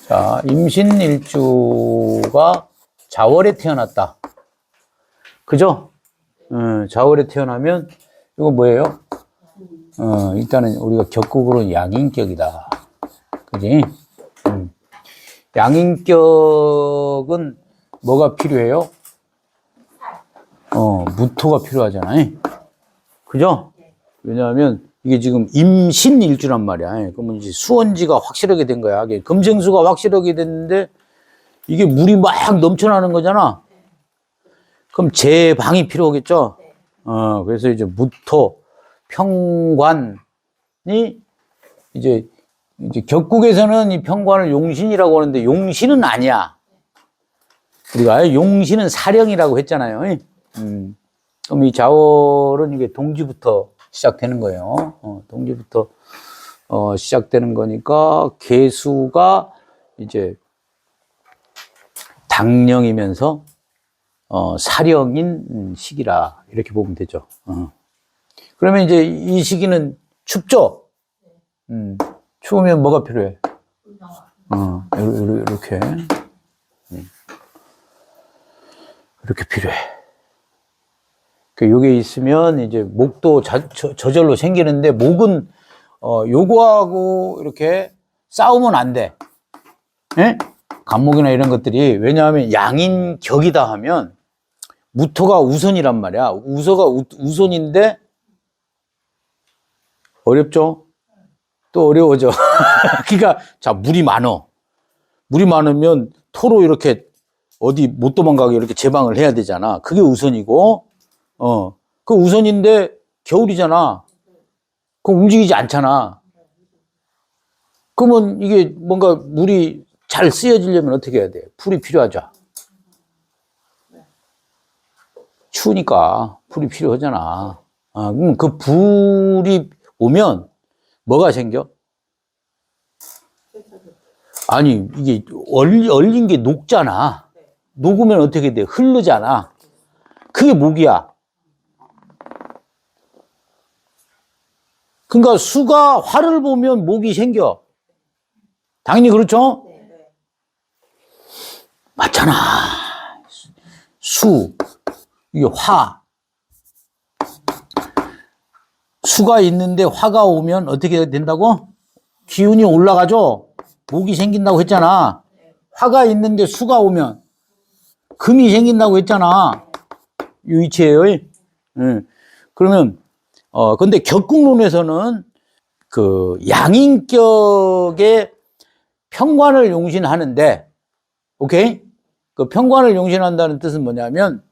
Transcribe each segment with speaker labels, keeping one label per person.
Speaker 1: 자, 임신일주가 자월에 태어났다. 그죠? 자월에 태어나면, 이거 뭐예요? 일단은 우리가 격국으로는 양인격이다. 그지? 양인격은 뭐가 필요해요? 무토가 필요하잖아요. 그죠? 왜냐하면 이게 지금 임신일주란 말이야. 그러면 이제 수원지가 확실하게 된 거야. 금생수가 확실하게 됐는데 이게 물이 막 넘쳐나는 거잖아. 그럼 제방이 필요하겠죠? 그래서 이제 무토, 평관이 이제 격국에서는 이 평관을 용신이라고 하는데 용신은 아니야. 우리가 용신은 사령이라고 했잖아요. 그럼 이 자월은 이게 동지부터 시작되는 거예요. 동지부터 시작되는 거니까 개수가 이제 당령이면서 사령인 시기라 이렇게 보면 되죠. 그러면 이제 이 시기는 춥죠? 추우면 뭐가 필요해? 이렇게 필요해. 요게 있으면 이제 목도 저절로 생기는데 목은 요거하고 이렇게 싸우면 안 돼. 예? 간목이나 이런 것들이 왜냐하면 양인격이다 하면 무토가 우선이란 말이야. 우서가 우선인데 어렵죠? 또 어려워져. 그러니까 자 물이 많어. 물이 많으면 토로 이렇게 어디 못 도망가게 이렇게 제방을 해야 되잖아. 그게 우선이고 그 우선인데 겨울이잖아. 그럼 움직이지 않잖아. 그러면 이게 뭔가 물이 잘 쓰여지려면 어떻게 해야 돼? 풀이 필요하죠. 추우니까 풀이 필요하잖아. 그럼 그 불이 오면 뭐가 생겨? 아니 이게 얼린 게 녹잖아. 녹으면 어떻게 돼? 흐르잖아. 그게 목이야. 그러니까 수가 화를 보면 목이 생겨. 당연히 그렇죠? 맞잖아. 수, 이게 화. 수가 있는데 화가 오면 어떻게 된다고? 기운이 올라가죠? 목이 생긴다고 했잖아. 화가 있는데 수가 오면 금이 생긴다고 했잖아. 이 위치예요. 그러면 근데 격국론에서는 그 양인격의 평관을 용신하는데, 오케이? 그 평관을 용신한다는 뜻은 뭐냐면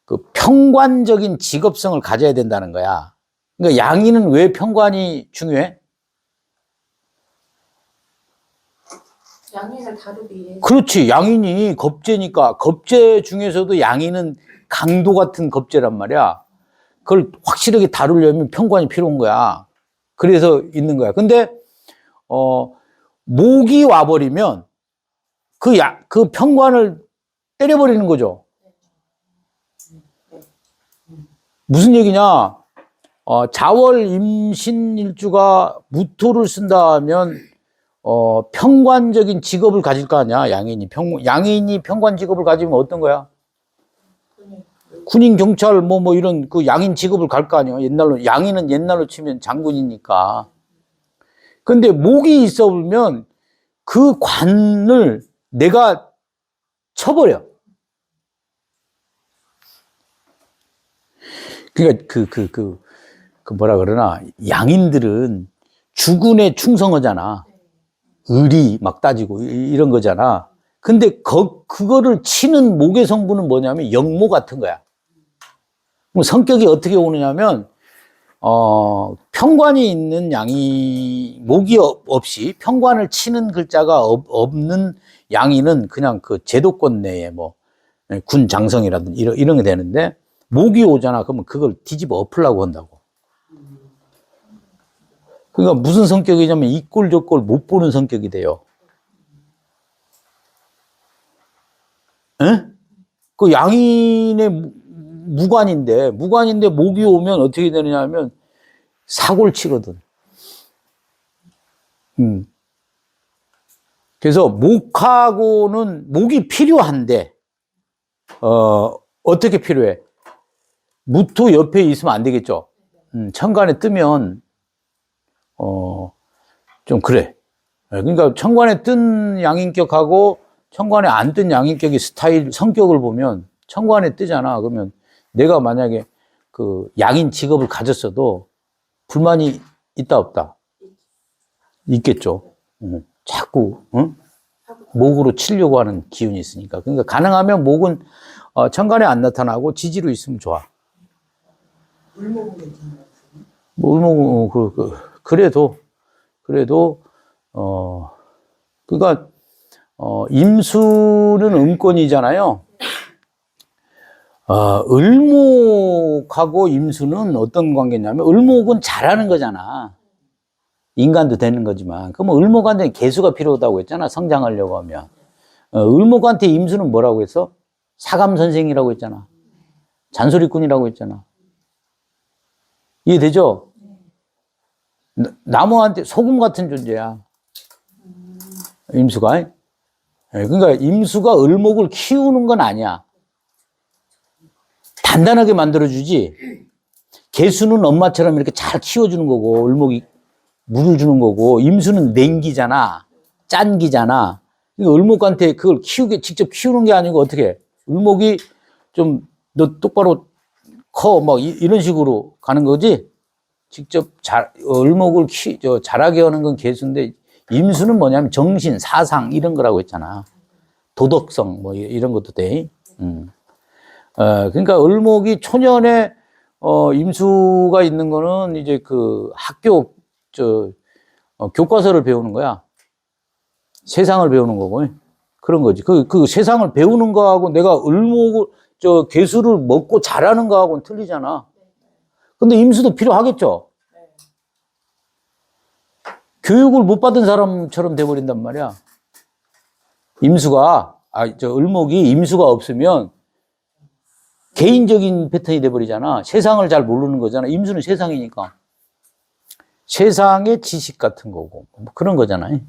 Speaker 1: 그 평관적인 직업성을 가져야 된다는 거야. 그러니까 양인은 왜 평관이 중요해?
Speaker 2: 양인을 다루기 위해.
Speaker 1: 그렇지. 양인이 겁재니까. 겁재 중에서도 양인은 강도 같은 겁재란 말이야. 그걸 확실하게 다루려면 평관이 필요한 거야. 그래서 있는 거야. 근데 목이 와버리면 그 평관을 때려버리는 거죠. 무슨 얘기냐? 자월 임신일주가 무토를 쓴다 하면 평관적인 직업을 가질 거 아니야. 양인이 평관 직업을 가지면 어떤 거야? 군인, 경찰, 뭐 이런 그 양인 직업을 갈 거 아니야. 양인은 옛날로 치면 장군이니까. 근데 목이 있어 보면 그 관을 내가 쳐버려. 그러니까 뭐라 그러나, 양인들은 주군에 충성하잖아. 의리 막 따지고 이런 거잖아. 근데 그거를 치는 목의 성분은 뭐냐면 역모 같은 거야. 그럼 성격이 어떻게 오느냐면 평관이 있는 목이 없이 평관을 치는 글자가 없는 양인은 그냥 그 제도권 내에 뭐 군 장성이라든지 이런 게 되는데, 목이 오잖아. 그러면 그걸 뒤집어 엎으려고 한다고. 그러니까 무슨 성격이냐면 이 꼴 저 꼴 못 보는 성격이 돼요. 에? 그 양인의 무관인데 목이 오면 어떻게 되느냐면 사고를 치거든. 그래서 목하고는, 목이 필요한데, 어떻게 필요해? 무토 옆에 있으면 안 되겠죠? 천간에 뜨면, 좀 그래. 그러니까 천간에 뜬 양인격하고 천간에 안 뜬 양인격의 스타일, 성격을 보면 천간에 뜨잖아. 그러면 내가 만약에 그 양인 직업을 가졌어도 불만이 있다, 없다? 있겠죠. 자꾸, 응? 목으로 치려고 하는 기운이 있으니까. 그러니까 가능하면 목은 천간에 안 나타나고 지지로 있으면 좋아.
Speaker 2: 물목은 괜찮아요.
Speaker 1: 뭐 울먹, 그래도, 그러니까, 임수는 음권이잖아요. 을목하고 임수는 어떤 관계냐면, 을목은 잘하는 거잖아. 인간도 되는 거지만. 그러면 을목한테 개수가 필요하다고 했잖아. 성장하려고 하면. 을목한테 임수는 뭐라고 했어? 사감선생이라고 했잖아. 잔소리꾼이라고 했잖아. 이해되죠? 나무한테 소금 같은 존재야. 임수가. 그러니까 임수가 을목을 키우는 건 아니야. 단단하게 만들어주지. 개수는 엄마처럼 이렇게 잘 키워주는 거고, 을목이 물을 주는 거고, 임수는 냉기잖아. 짠기잖아. 그러니까 을목한테 그걸 직접 키우는 게 아니고 어떻게 해? 을목이 좀, 너 똑바로 커, 막 이런 식으로 가는 거지? 직접 을목을 자라게 하는 건 개수인데, 임수는 뭐냐면 정신, 사상, 이런 거라고 했잖아. 도덕성, 뭐 이런 것도 돼. 그러니까 을목이 초년에, 임수가 있는 거는 이제 그 학교, 교과서를 배우는 거야. 세상을 배우는 거고. 그런 거지. 그 세상을 배우는 거하고 내가 을목을, 개수를 먹고 자라는 거하고는 틀리잖아. 근데 임수도 필요하겠죠? 교육을 못 받은 사람처럼 돼버린단 말이야. 을목이 임수가 없으면 개인적인 패턴이 돼버리잖아. 세상을 잘 모르는 거잖아. 임수는 세상이니까. 세상의 지식 같은 거고. 뭐 그런 거잖아요.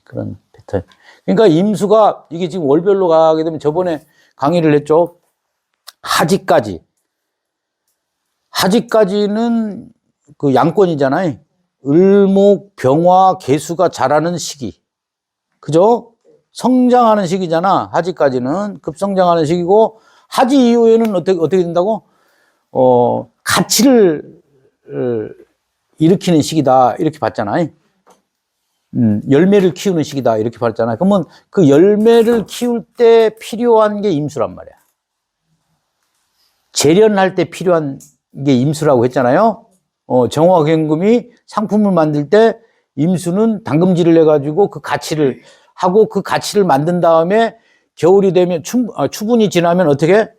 Speaker 1: 그런 패턴. 그러니까 임수가 이게 지금 월별로 가게 되면 저번에 강의를 했죠. 하지까지. 하지까지는 그 양권이잖아요. 을목, 병화, 개수가 자라는 시기. 그죠? 성장하는 시기잖아. 하지까지는 급성장하는 시기고, 하지 이후에는 어떻게 된다고? 가치를 일으키는 시기다. 이렇게 봤잖아요. 열매를 키우는 시기다. 이렇게 봤잖아요. 그러면 그 열매를 키울 때 필요한 게 임수란 말이야. 재련할 때 필요한 게 임수라고 했잖아요. 정화경금이 상품을 만들 때 임수는 당금질을 해가지고 그 가치를 하고 그 가치를 만든 다음에 겨울이 되면 추분이 지나면 어떻게?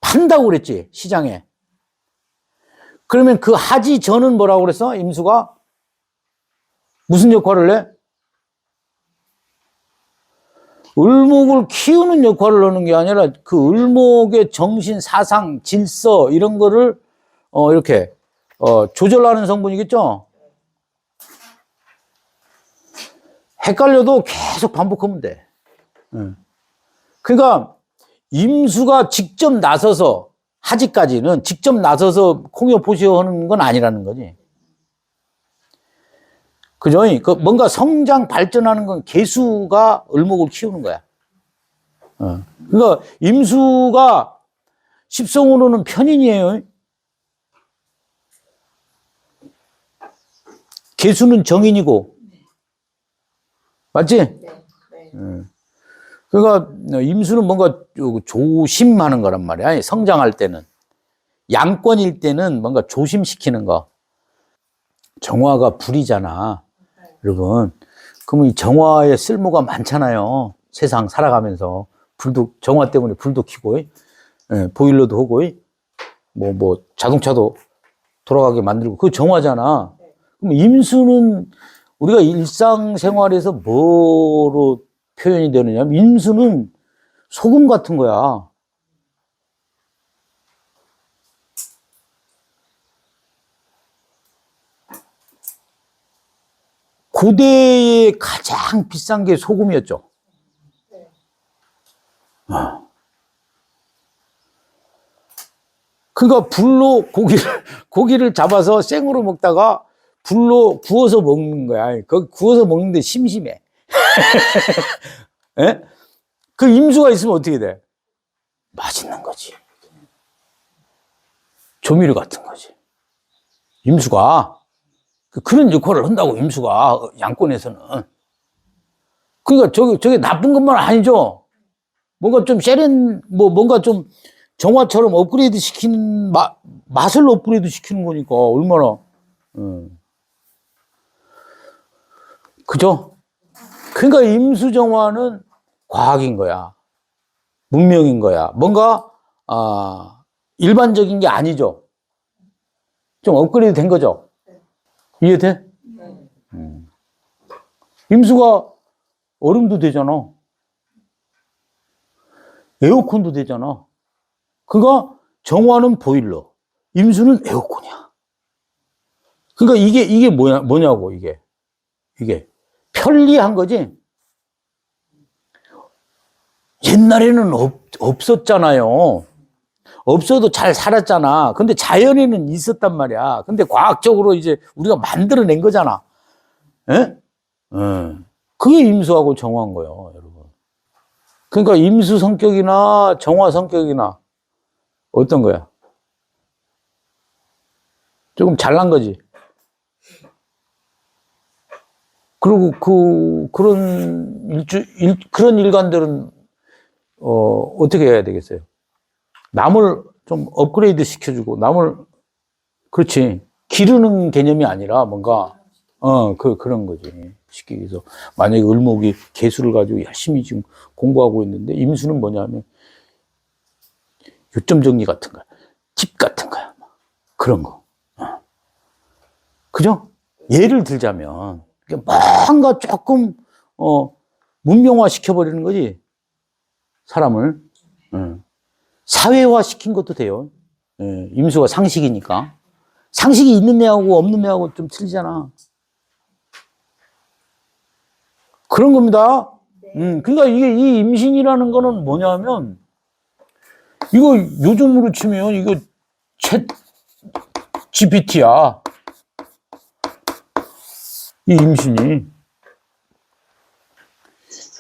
Speaker 1: 판다고 그랬지, 시장에. 그러면 그 하지 전은 뭐라고 그랬어? 임수가? 무슨 역할을 해? 을목을 키우는 역할을 하는 게 아니라 그 을목의 정신, 사상, 질서 이런 거를 이렇게 조절하는 성분이겠죠? 헷갈려도 계속 반복하면 돼. 그러니까 임수가 직접 나서서 하지까지는 직접 나서서 콩여포시어 하는 건 아니라는 거지. 그죠? 뭔가 성장, 발전하는 건 개수가 을목을 키우는 거야. 그러니까 임수가 십성으로는 편인이에요. 개수는 정인이고. 맞지? 네. 그러니까 임수는 뭔가 조심하는 거란 말이야. 성장할 때는. 양권일 때는 뭔가 조심시키는 거. 정화가 불이잖아. 여러분. 그러면 이 정화의 쓸모가 많잖아요. 세상 살아가면서. 정화 때문에 불도 켜고, 보일러도 하고, 자동차도 돌아가게 만들고, 그거 정화잖아. 그럼 임수는 우리가 일상생활에서 뭐로 표현이 되느냐? 임수는 소금 같은 거야. 고대에 가장 비싼 게 소금이었죠. 그러니까 불로 고기를 잡아서 생으로 먹다가 불로 구워서 먹는 거야. 그 구워서 먹는데 심심해. 예? 그 임수가 있으면 어떻게 돼? 맛있는 거지. 조미료 같은 거지. 임수가 그런 역할을 한다고, 임수가 양권에서는. 그러니까 저게 나쁜 것만 아니죠. 뭔가 좀 뭔가 좀 정화처럼 업그레이드 시키는 맛을 업그레이드 시키는 거니까 얼마나. 그죠? 그러니까 임수정화는 과학인 거야. 문명인 거야. 뭔가 일반적인 게 아니죠. 좀 업그레이드 된 거죠. 이해돼? 임수가 얼음도 되잖아. 에어컨도 되잖아. 그러니까 정화는 보일러, 임수는 에어컨이야. 그러니까 이게 뭐냐고, 이게 편리한 거지. 옛날에는 없었잖아요. 없어도 잘 살았잖아. 근데 자연에는 있었단 말이야. 근데 과학적으로 이제 우리가 만들어낸 거잖아. 예? 그게 임수하고 정화인 거예요, 여러분. 그러니까 임수 성격이나 정화 성격이나 어떤 거야? 조금 잘난 거지. 그리고 그런 일관들은 어떻게 해야 되겠어요? 남을 좀 업그레이드 시켜주고, 그렇지. 기르는 개념이 아니라 뭔가, 그런 거지. 쉽게 얘기해서. 만약에 을목이 개수를 가지고 열심히 지금 공부하고 있는데, 임수는 뭐냐면, 요점 정리 같은 거야. 팁 같은 거야. 그런 거. 그죠? 예를 들자면, 뭔가 조금, 문명화 시켜버리는 거지. 사람을. 사회화 시킨 것도 돼요. 임수가 상식이니까. 상식이 있는 애하고 없는 애하고 좀 틀리잖아. 그런 겁니다. 그러니까 이 임신이라는 거는 뭐냐면, 이거 요즘으로 치면 이거 챗 GPT야. 이 임신이.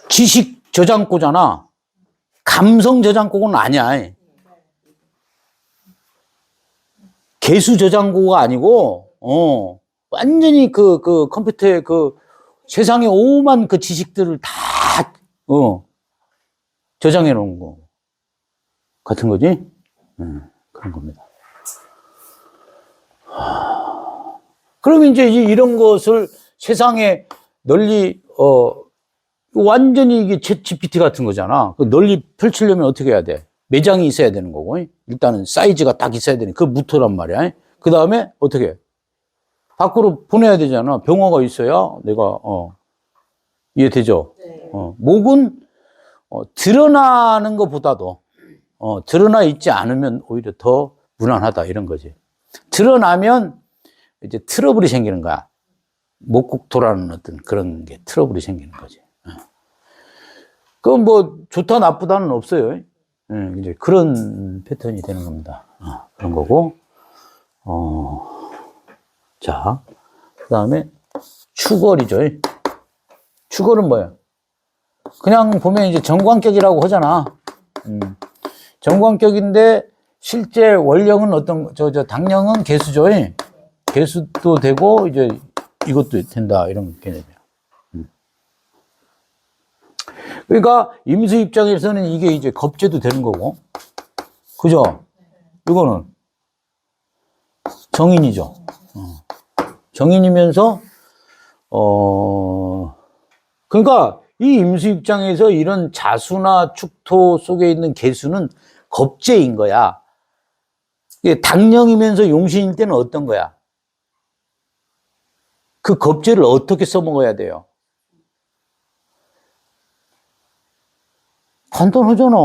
Speaker 1: 지식 저장고잖아. 감성 저장고는 아니야. 개수 저장고가 아니고, 완전히 그 컴퓨터에 세상에 오만 그 지식들을 다, 저장해 놓은 거. 같은 거지? 그런 겁니다. 그럼 이제 이런 것을 세상에 널리, 완전히 이게 챗 GPT 같은 거잖아. 널리 펼치려면 어떻게 해야 돼? 매장이 있어야 되는 거고, 일단은 사이즈가 딱 있어야 되는, 그 무토란 말이야. 그 다음에 어떻게 해? 밖으로 보내야 되잖아. 병화가 있어야 내가, 이해되죠?
Speaker 2: 네.
Speaker 1: 목은, 드러나는 것보다도, 드러나 있지 않으면 오히려 더 무난하다, 이런 거지. 드러나면 이제 트러블이 생기는 거야. 목국토라는 어떤 그런 게 트러블이 생기는 거지. 그건 뭐, 좋다, 나쁘다는 없어요. 이제 그런 패턴이 되는 겁니다. 그런 거고. 자, 그 다음에 추걸이죠. 추걸은 뭐야? 그냥 보면 이제 정관격이라고 하잖아. 정관격인데, 실제 원령은 당령은 개수죠. 개수도 되고, 이제 이것도 된다. 이런 개념이야. 그러니까 임수 입장에서는 이게 이제 겁재도 되는 거고, 그죠? 이거는 정인이죠. 정인이면서 그러니까 이 임수 입장에서 이런 자수나 축토 속에 있는 개수는 겁재인 거야. 당령이면서 용신일 때는 어떤 거야? 그 겁재를 어떻게 써먹어야 돼요? 간단하잖아.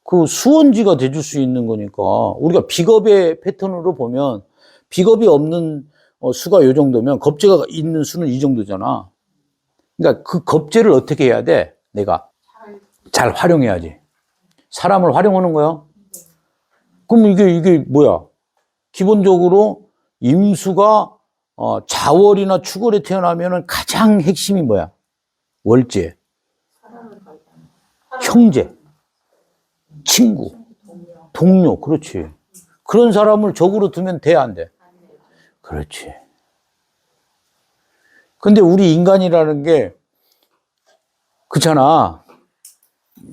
Speaker 1: 그 수원지가 돼줄 수 있는 거니까. 우리가 비겁의 패턴으로 보면 비겁이 없는 수가 요 정도면 겁재가 있는 수는 이 정도잖아. 그러니까 그 겁재를 어떻게 해야 돼? 내가 잘 활용해야지. 사람을 활용하는 거야. 그럼 이게 뭐야? 기본적으로 임수가 자월이나 축월에 태어나면은 가장 핵심이 뭐야? 월재, 형제, 친구, 동료. 그렇지. 그런 사람을 적으로 두면 돼, 안 돼? 그렇지. 근데 우리 인간이라는 게 그렇잖아.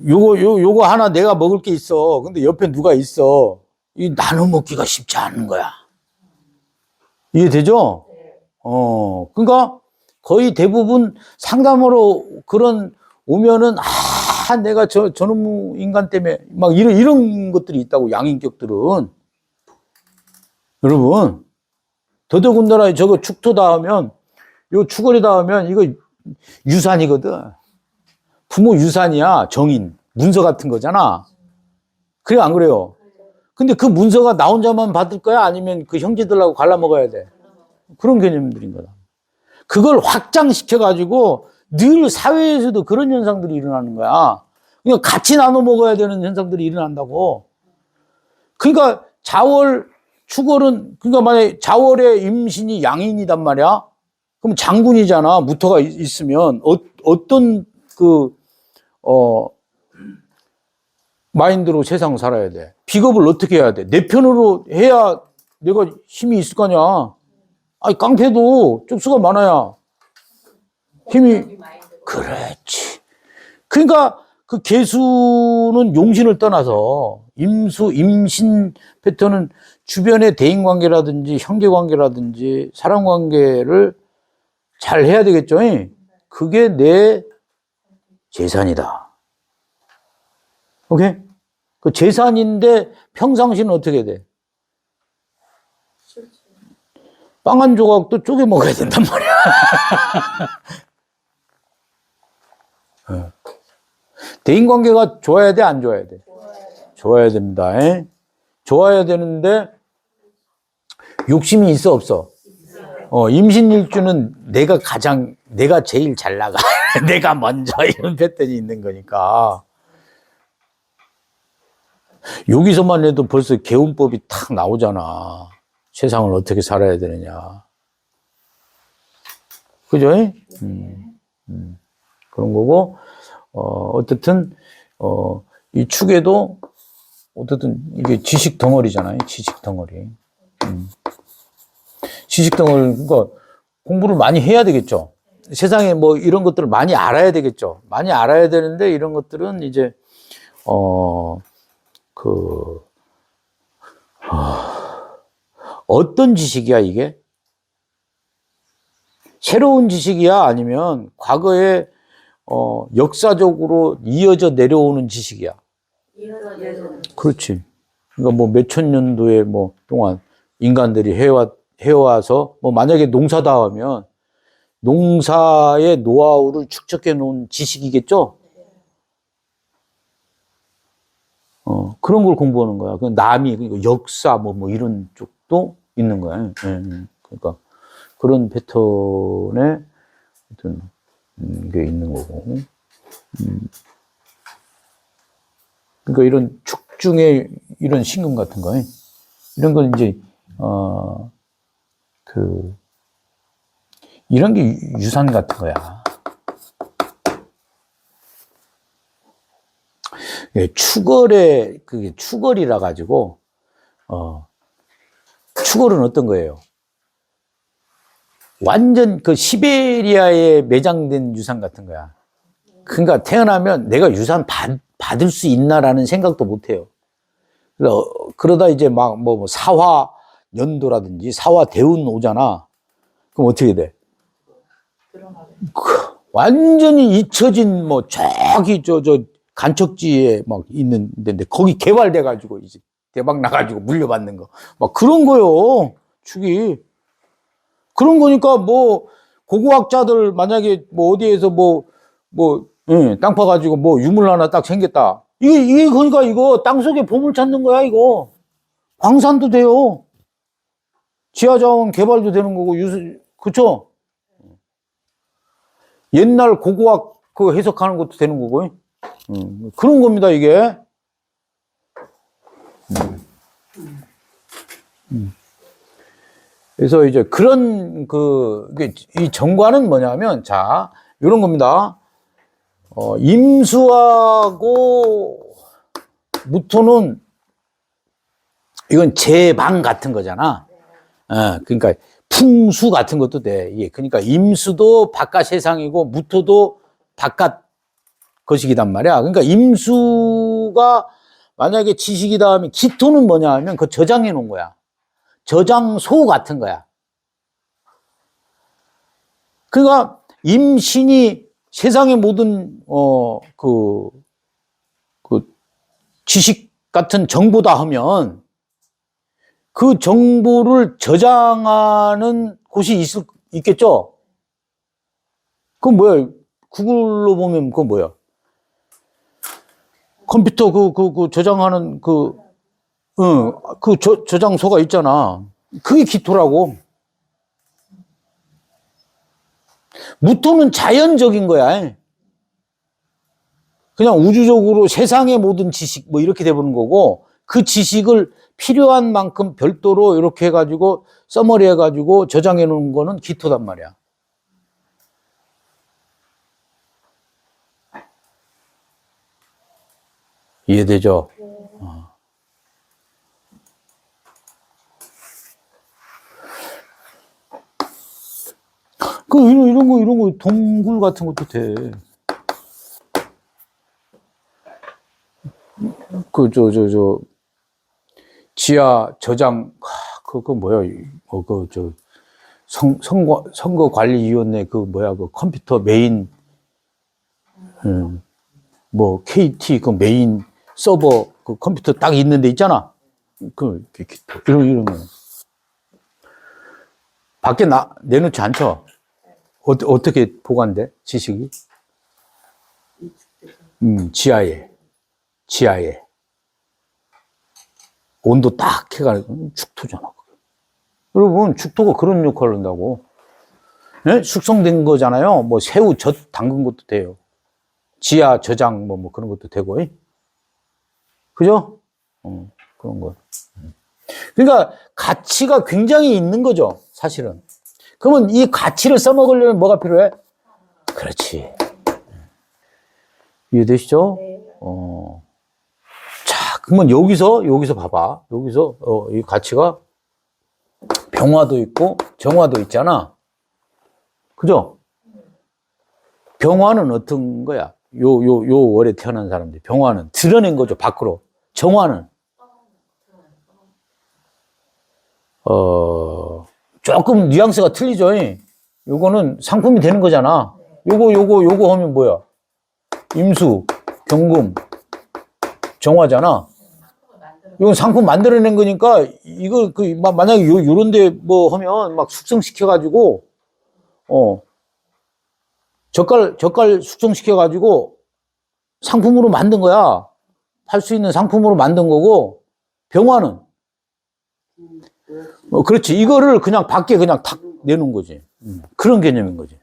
Speaker 1: 요거 하나 내가 먹을 게 있어. 근데 옆에 누가 있어. 이 나눠 먹기가 쉽지 않은 거야. 이해되죠? 그러니까 거의 대부분 상담으로 그런 오면은 내가 저놈 인간 때문에 막 이런 것들이 있다고, 양인격들은. 여러분, 더더군다나 저거 축토 닿으면, 요 축월이 닿으면 이거 유산이거든. 부모 유산이야. 정인, 문서 같은 거잖아. 그래, 안 그래요? 근데 그 문서가 나 혼자만 받을 거야? 아니면 그 형제들하고 갈라 먹어야 돼? 그런 개념들인 거다. 그걸 확장시켜가지고 늘 사회에서도 그런 현상들이 일어나는 거야. 그러니까 같이 나눠 먹어야 되는 현상들이 일어난다고. 그러니까 자월, 축월은, 그러니까 만약에 자월의 임신이 양인이단 말이야? 그럼 장군이잖아. 무토가 있으면. 어떤 마인드로 세상을 살아야 돼. 비겁을 어떻게 해야 돼? 내 편으로 해야 내가 힘이 있을 거냐. 아니, 깡패도 쪽수가 많아야 힘이. 그렇지. 그러니까 그 개수는 용신을 떠나서 임수, 임신 패턴은 주변의 대인관계라든지 형제관계라든지 사람관계를 잘 해야 되겠죠. 그게 내 재산이다. 오케이? 그 재산인데 평상시는 어떻게 돼? 빵 한 조각도 쪼개 먹어야 된단 말이야. 대인관계가 좋아야 돼, 안 좋아야 돼? 좋아야 됩니다. 좋아야 되는데 욕심이 있어, 없어? 임신일주는 내가 제일 잘 나가. 내가 먼저, 이런 패턴이 있는 거니까. 여기서만 해도 벌써 개운법이 탁 나오잖아. 세상을 어떻게 살아야 되느냐. 그죠? 그런 거고, 어쨌든, 이 축에도, 어쨌든, 이게 지식 덩어리잖아요. 지식 덩어리. 지식 덩어리, 그러니까 공부를 많이 해야 되겠죠. 세상에 뭐 이런 것들을 많이 알아야 되겠죠. 많이 알아야 되는데, 이런 것들은 이제, 어떤 지식이야, 이게? 새로운 지식이야? 아니면 과거에, 역사적으로 이어져 내려오는 지식이야? 그렇지. 그러니까 뭐 몇천 년도에 뭐 동안 인간들이 해와서, 뭐 만약에 농사다 하면 농사의 노하우를 축적해 놓은 지식이겠죠? 그런 걸 공부하는 거야. 그 남이, 그러니까 역사, 뭐 이런 쪽도 있는 거야. 그러니까 그런 패턴의 어떤 게 있는 거고. 그러니까 이런 축 중에 이런 신금 같은 거, 이런 건 이제, 이런 게 유산 같은 거야. 그게 축월이라 가지고, 축월은 어떤 거예요? 완전 그 시베리아에 매장된 유산 같은 거야. 그러니까 태어나면 내가 유산 받을 수 있나라는 생각도 못 해요. 그러다 이제 막 뭐 사화 연도라든지 사화 대운 오잖아. 그럼 어떻게 돼? 완전히 잊혀진 뭐 저기 저 간척지에 막 있는 데인데 거기 개발돼 가지고 이제 대박 나 가지고 물려받는 거. 막 그런 거요. 축이. 그런 거니까 뭐 고고학자들 만약에 뭐 어디에서 땅 파가지고 뭐 유물 하나 딱 생겼다. 이게 그러니까 이거 땅속에 보물 찾는 거야, 이거. 광산도 돼요. 지하자원 개발도 되는 거고, 그쵸? 옛날 고고학 그 해석하는 것도 되는 거고, 그런 겁니다, 이게. 그래서 이제 그런 이 정관은 뭐냐면, 자, 이런 겁니다. 임수하고 무토는 이건 제방 같은 거잖아. 그러니까 풍수 같은 것도 돼. 예, 그러니까 임수도 바깥 세상이고 무토도 바깥 거식이단 말이야. 그러니까 임수가 만약에 지식이다 하면 기토는 뭐냐 하면 그 저장해 놓은 거야. 저장소 같은 거야. 그러니까 임신이 세상의 모든 그 지식 같은 정보다 하면 그 정보를 저장하는 곳이 있겠죠? 그건 뭐야? 구글로 보면 그건 뭐야? 컴퓨터 저장하는 저장소가 있잖아. 그게 기토라고. 무토는 자연적인 거야. 그냥 우주적으로 세상의 모든 지식 뭐 이렇게 돼버린 거고, 그 지식을 필요한 만큼 별도로 이렇게 해가지고 써머리 해가지고 저장해 놓은 거는 기토단 말이야. 이해되죠? 이런 거 동굴 같은 것도 돼. 지하 저장, 그거 뭐야, 선거관리위원회 그 컴퓨터 메인, 뭐, KT 그 메인 서버 그 컴퓨터 딱 있는 데 있잖아. 이런 거. 밖에 내놓지 않죠? 어떻게 보관돼? 지식이? 지하에. 온도 딱 해가지고 축토잖아. 여러분, 축토가 그런 역할을 한다고. 네? 숙성된 거잖아요. 뭐 새우 젓 담근 것도 돼요. 지하 저장 뭐 그런 것도 되고. 그죠? 그런 거. 그러니까 가치가 굉장히 있는 거죠, 사실은. 그러면 이 가치를 써먹으려면 뭐가 필요해? 그렇지. 이해되시죠?
Speaker 2: 네.
Speaker 1: 자, 그러면 여기서 봐봐. 여기서, 이 가치가 병화도 있고 정화도 있잖아. 그죠? 병화는 어떤 거야? 요 월에 태어난 사람들. 병화는 드러낸 거죠, 밖으로. 정화는, 조금 뉘앙스가 틀리죠? 요거는 상품이 되는 거잖아. 요거 하면 뭐야? 임수, 경금, 정화잖아. 이건 상품 만들어낸 거니까, 이거, 만약에 요런데 뭐 하면 막 숙성시켜가지고, 젓갈 숙성시켜가지고 상품으로 만든 거야. 팔 수 있는 상품으로 만든 거고, 병화는, 그렇지. 이거를 그냥 밖에 그냥 탁 내놓은 거지. 그런 개념인 거지.